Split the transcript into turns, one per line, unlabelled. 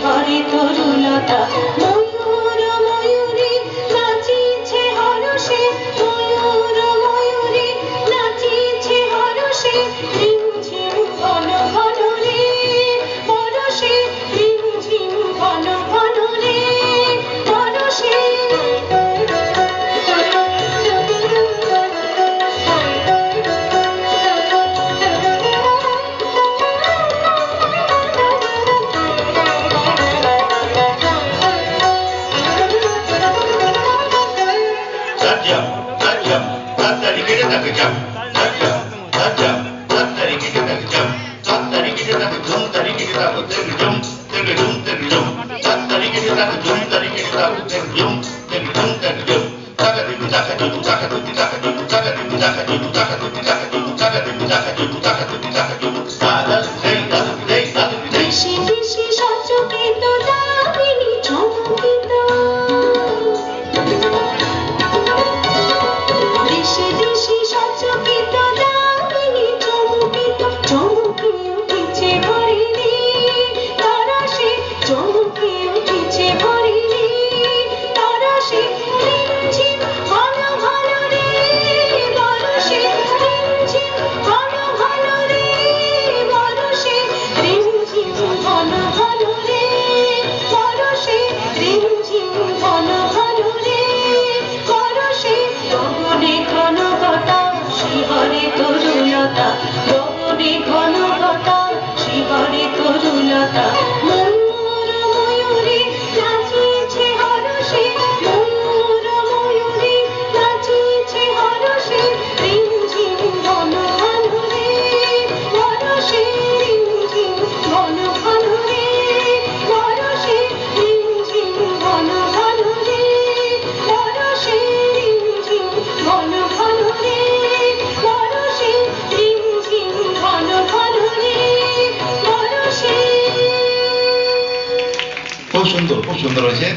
শিহরে তরুলতা ময়ূর ময়ূরী নাচিছে হরষে ময়ূর ময়ূরী নাচিছে হরষে রিমঝিম ঘন ঘন রে বরষে রিমঝিম ঘন ঘন রে বরষে দেশে দেশে সচকিত দামিনী চমকিত দেশে দেশে সচকিত দামিনী চমকিত চমকে উঠেছে ভরিণী তারাশে চমকে উঠেছে ভরিণী তারাশে রিমঝিম ঘন ঘন রে বরষে রিমঝিম ঘন ঘন রে বরষে রিমঝিম ঘন ঘন রে বরষে রিমঝিম ঘন ঘন রে বরষে গগনে ঘনঘটা শিহরে তরুলতা গগনে ঘনঘটা শিহরে তরুলতা ময়ূর ময়ূরী নাচিছে হরষে ময়ূর ময়ূরী নাচিছে হরষে রিমঝিম ঘন ঘন রে বরষে রিমঝিম ঘন ঘন রে বরষে রিমঝিম ঘন ঘন রে বরষে রিমঝিম ঘন ঘন রে বরষে রিমঝিম ঘন ঘন রে বরষে।
খুব সুন্দর হয়েছে।